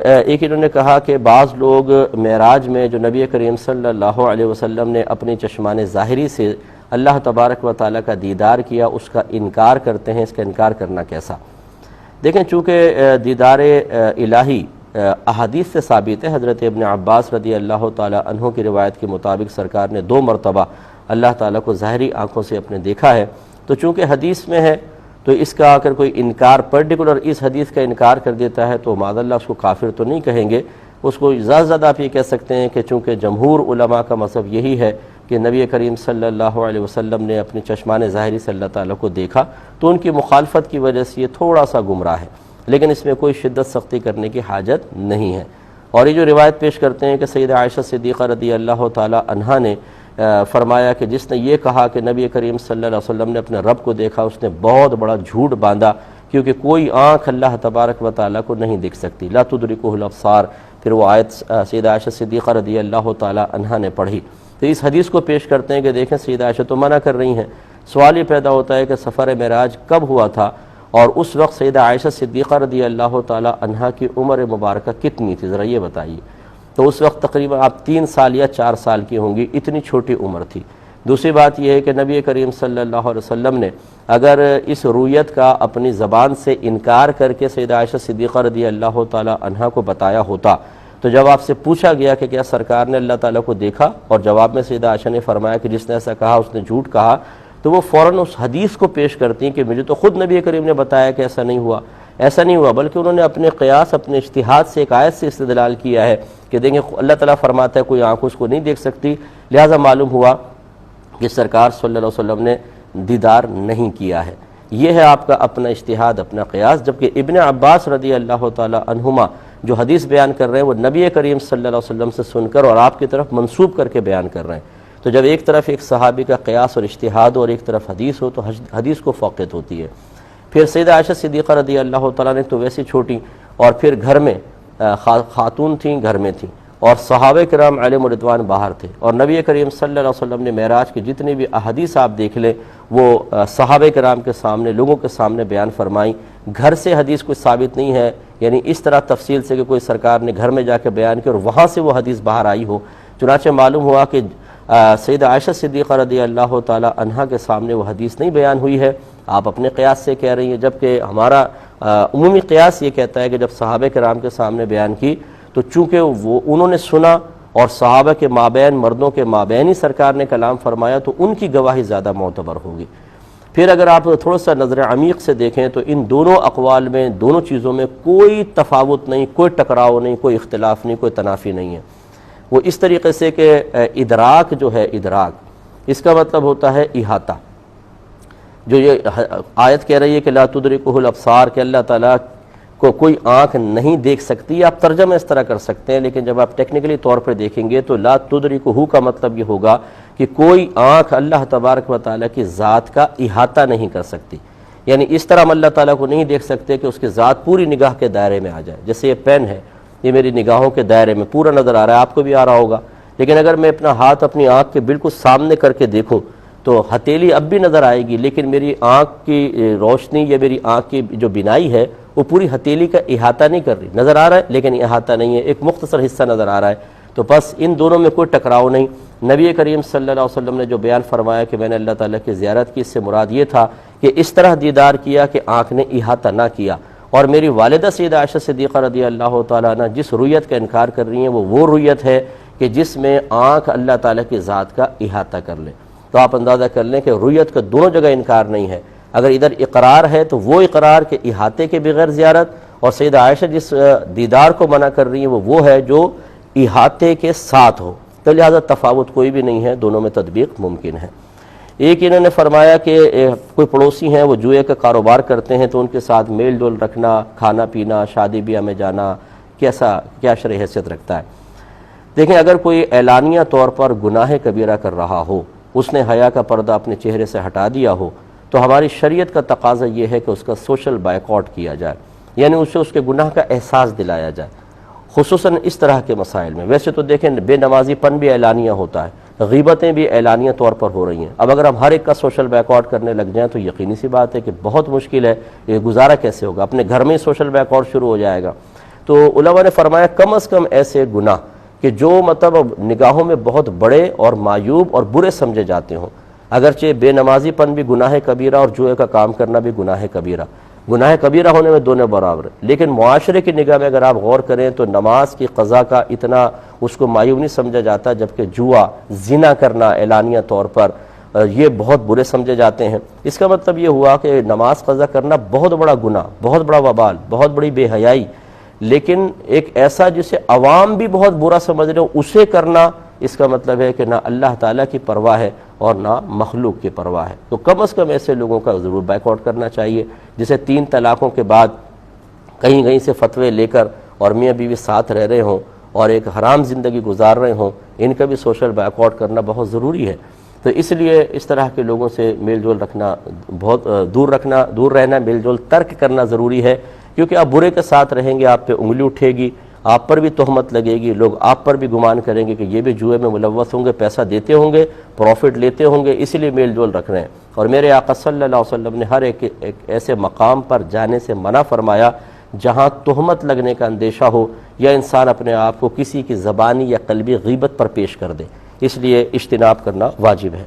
ایک انہوں نے کہا کہ بعض لوگ معراج میں جو نبی کریم صلی اللہ علیہ وسلم نے اپنی چشمان ظاہری سے اللہ تبارک و تعالیٰ کا دیدار کیا، اس کا انکار کرتے ہیں، اس کا انکار کرنا کیسا؟ دیکھیں، چونکہ دیدار الہی احادیث سے ثابت ہے، حضرت ابن عباس رضی اللہ تعالیٰ عنہ کی روایت کے مطابق سرکار نے 2 مرتبہ اللہ تعالیٰ کو ظاہری آنکھوں سے اپنے دیکھا ہے، تو چونکہ حدیث میں ہے تو اس کا اگر کوئی انکار پرٹیکولر اس حدیث کا انکار کر دیتا ہے تو معاذ اللہ اس کو کافر تو نہیں کہیں گے، اس کو زیادہ زیادہ آپ یہ کہہ سکتے ہیں کہ چونکہ جمہور علماء کا مذہب یہی ہے کہ نبی کریم صلی اللہ علیہ وسلم نے اپنی چشمان ظاہری سے اللہ تعالیٰ کو دیکھا، تو ان کی مخالفت کی وجہ سے یہ تھوڑا سا گمراہ ہے، لیکن اس میں کوئی شدت سختی کرنے کی حاجت نہیں ہے۔ اور یہ جو روایت پیش کرتے ہیں کہ سیدہ عائشہ صدیقہ رضی اللہ تعالیٰ عنہا نے فرمایا کہ جس نے یہ کہا کہ نبی کریم صلی اللہ علیہ وسلم نے اپنے رب کو دیکھا، اس نے بہت بڑا جھوٹ باندھا، کیونکہ کوئی آنکھ اللہ تبارک و تعالیٰ کو نہیں دیکھ سکتی، لا تدرکہ الابصار۔ پھر وہ آیت سیدہ عائشہ صدیقہ رضی اللہ تعالیٰ عنہا نے پڑھی، تو اس حدیث کو پیش کرتے ہیں کہ دیکھیں سیدہ عائشہ تو منع کر رہی ہیں۔ سوال یہ پیدا ہوتا ہے کہ سفر معراج کب ہوا تھا، اور اس وقت سیدہ عائشہ صدیقہ رضی اللہ تعالیٰ عنہا کی عمر مبارکہ کتنی تھی، ذرا یہ بتائیے۔ تو اس وقت تقریباً آپ 3 سال یا 4 سال کی ہوں گی، اتنی چھوٹی عمر تھی۔ دوسری بات یہ ہے کہ نبی کریم صلی اللہ علیہ وسلم نے اگر اس رویت کا اپنی زبان سے انکار کر کے سیدہ عائشہ صدیقہ رضی اللہ تعالیٰ عنہا کو بتایا ہوتا، تو جب آپ سے پوچھا گیا کہ کیا سرکار نے اللہ تعالیٰ کو دیکھا، اور جواب میں سیدہ عائشہ نے فرمایا کہ جس نے ایسا کہا اس نے جھوٹ کہا، تو وہ فوراً اس حدیث کو پیش کرتی ہیں کہ مجھے تو خود نبی کریم نے بتایا کہ ایسا نہیں ہوا، ایسا نہیں ہوا، بلکہ انہوں نے اپنے قیاس، اپنے اجتہاد سے ایک آیت سے استدلال کیا ہے کہ دیکھیں اللہ تعالیٰ فرماتا ہے کوئی آنکھ اس کو نہیں دیکھ سکتی، لہٰذا معلوم ہوا کہ سرکار صلی اللہ علیہ وسلم نے دیدار نہیں کیا ہے۔ یہ ہے آپ کا اپنا اجتہاد، اپنا قیاس، جبکہ ابن عباس رضی اللہ تعالیٰ عنہما جو حدیث بیان کر رہے ہیں وہ نبی کریم صلی اللہ علیہ وسلم سے سن کر اور آپ کی طرف منسوب کر کے بیان کر رہے ہیں، تو جب ایک طرف ایک صحابی کا قیاس اور اجتہاد اور ایک طرف حدیث ہو تو حدیث کو فوقیت ہوتی ہے۔ پھر سیدہ عائشہ صدیقہ رضی اللہ تعالیٰ نے تو ویسی چھوٹی، اور پھر گھر میں خاتون تھیں، گھر میں تھیں، اور صحابہ کرام علیہم رضوان باہر تھے، اور نبی کریم صلی اللہ علیہ وسلم نے معراج کی جتنی بھی احادیث آپ دیکھ لیں وہ صحابہ کرام کے سامنے، لوگوں کے سامنے بیان فرمائیں۔ گھر سے حدیث کوئی ثابت نہیں ہے، یعنی اس طرح تفصیل سے کہ کوئی سرکار نے گھر میں جا کے بیان کی اور وہاں سے وہ حدیث باہر آئی ہو، چنانچہ معلوم ہوا کہ سیدہ عائشہ صدیقہ رضی اللہ تعالیٰ عنہا کے سامنے وہ حدیث نہیں بیان ہوئی ہے، آپ اپنے قیاس سے کہہ رہی ہیں، جبکہ ہمارا عمومی قیاس یہ کہتا ہے کہ جب صحابہ کرام کے سامنے بیان کی تو چونکہ وہ انہوں نے سنا اور صحابہ کے مابین، مردوں کے مابین ہی سرکار نے کلام فرمایا، تو ان کی گواہی زیادہ معتبر ہوگی۔ پھر اگر آپ تھوڑا سا نظر عمیق سے دیکھیں تو ان دونوں اقوال میں، دونوں چیزوں میں کوئی تفاوت نہیں، کوئی ٹکراؤ نہیں، کوئی اختلاف نہیں، کوئی تنافی نہیں ہے۔ وہ اس طریقے سے کہ ادراک جو ہے، ادراک اس کا مطلب ہوتا ہے احاطہ۔ جو یہ آیت کہہ رہی ہے کہ لا تدرکہ الابصار، کہ اللہ تعالیٰ کو کوئی آنکھ نہیں دیکھ سکتی، آپ ترجمہ اس طرح کر سکتے ہیں، لیکن جب آپ ٹیکنیکلی طور پر دیکھیں گے تو لا تدرکہ کا مطلب یہ ہوگا کہ کوئی آنکھ اللہ تبارک و تعالیٰ کی ذات کا احاطہ نہیں کر سکتی، یعنی اس طرح ہم اللہ تعالیٰ کو نہیں دیکھ سکتے کہ اس کی ذات پوری نگاہ کے دائرے میں آ جائے۔ جیسے یہ پین ہے، یہ میری نگاہوں کے دائرے میں پورا نظر آ رہا ہے، آپ کو بھی آ رہا ہوگا، لیکن اگر میں اپنا ہاتھ اپنی آنکھ کے بالکل سامنے کر کے دیکھوں تو ہتھیلی اب بھی نظر آئے گی، لیکن میری آنکھ کی روشنی یا میری آنکھ کی جو بینائی ہے وہ پوری ہتھیلی کا احاطہ نہیں کر رہی، نظر آ رہا ہے لیکن احاطہ نہیں ہے، ایک مختصر حصہ نظر آ رہا ہے۔ تو بس ان دونوں میں کوئی ٹکراؤ نہیں۔ نبی کریم صلی اللہ علیہ وسلم نے جو بیان فرمایا کہ میں نے اللہ تعالیٰ کی زیارت کی، اس سے مراد یہ تھا کہ اس طرح دیدار کیا کہ آنکھ نے احاطہ نہ کیا۔ اور میری والدہ سیدہ عائشہ صدیقہ رضی اللہ تعالیٰ عنہ جس رویت کا انکار کر رہی ہیں وہ رویت ہے کہ جس میں آنکھ اللہ تعالیٰ کی ذات کا احاطہ کر لے۔ تو آپ اندازہ کر لیں کہ رویت کا دونوں جگہ انکار نہیں ہے، اگر ادھر اقرار ہے تو وہ اقرار کے احاطے کے بغیر زیارت، اور سیدہ عائشہ جس دیدار کو منع کر رہی ہیں وہ ہے جو احاطے کے ساتھ ہو، تو لہذا تفاوت کوئی بھی نہیں ہے، دونوں میں تطبیق ممکن ہے۔ ایک انہوں نے فرمایا کہ کوئی پڑوسی ہیں وہ جوئے کا کاروبار کرتے ہیں تو ان کے ساتھ میل جول رکھنا، کھانا پینا، شادی بیاہ میں جانا کیا شرعی حیثیت رکھتا ہے؟ دیکھیں، اگر کوئی اعلانیہ طور پر گناہ کبیرہ کر رہا ہو، اس نے حیا کا پردہ اپنے چہرے سے ہٹا دیا ہو، تو ہماری شریعت کا تقاضا یہ ہے کہ اس کا سوشل بائیکاٹ کیا جائے، یعنی اسے اس کے گناہ کا احساس دلایا جائے، خصوصاً اس طرح کے مسائل میں۔ ویسے تو دیکھیں بے نمازی پن بھی اعلانیہ ہوتا ہے، غیبتیں بھی اعلانیہ طور پر ہو رہی ہیں۔ اب اگر ہم ہر ایک کا سوشل بیک آؤٹ کرنے لگ جائیں تو یقینی سی بات ہے کہ بہت مشکل ہے، یہ گزارا کیسے ہوگا، اپنے گھر میں ہی سوشل بیک آؤٹ شروع ہو جائے گا۔ تو علماء نے فرمایا کم از کم ایسے گناہ کہ جو مطلب نگاہوں میں بہت بڑے اور معیوب اور برے سمجھے جاتے ہوں، اگرچہ بے نمازی پن بھی گناہ کبیرہ اور جوئے کا کام کرنا بھی گناہ کبیرہ، گناہ کبیرہ ہونے میں دونوں برابر ہیں، لیکن معاشرے کی نگاہ میں اگر آپ غور کریں تو نماز کی قضا کا اتنا اس کو معیوب نہیں سمجھا جاتا، جبکہ جوا، زنا کرنا اعلانیہ طور پر یہ بہت برے سمجھے جاتے ہیں۔ اس کا مطلب یہ ہوا کہ نماز قضا کرنا بہت بڑا گناہ، بہت بڑا وبال، بہت بڑی بے حیائی، لیکن ایک ایسا جسے عوام بھی بہت برا سمجھ رہے ہو اسے کرنا، اس کا مطلب ہے کہ نہ اللہ تعالیٰ کی پرواہ ہے اور نہ مخلوق کی پرواہ ہے۔ تو کم از کم ایسے لوگوں کا ضرور بائیک آؤٹ کرنا چاہیے، جسے 3 طلاقوں کے بعد کہیں کہیں سے فتوے لے کر اور میاں بیوی ساتھ رہ رہے ہوں اور ایک حرام زندگی گزار رہے ہوں، ان کا بھی سوشل بائیک آؤٹ کرنا بہت ضروری ہے۔ تو اس لیے اس طرح کے لوگوں سے میل جول رکھنا بہت دور رہنا، میل جول ترک کرنا ضروری ہے، کیونکہ آپ برے کے ساتھ رہیں گے آپ پہ انگلی اٹھے گی، آپ پر بھی تہمت لگے گی، لوگ آپ پر بھی گمان کریں گے کہ یہ بھی جوئے میں ملوث ہوں گے، پیسہ دیتے ہوں گے، پروفٹ لیتے ہوں گے، اسی لیے میل جول رکھ رہے ہیں۔ اور میرے آقا صلی اللہ علیہ وسلم نے ہر ایک ایسے مقام پر جانے سے منع فرمایا جہاں تہمت لگنے کا اندیشہ ہو یا انسان اپنے آپ کو کسی کی زبانی یا قلبی غیبت پر پیش کر دے، اس لیے اجتناب کرنا واجب ہے۔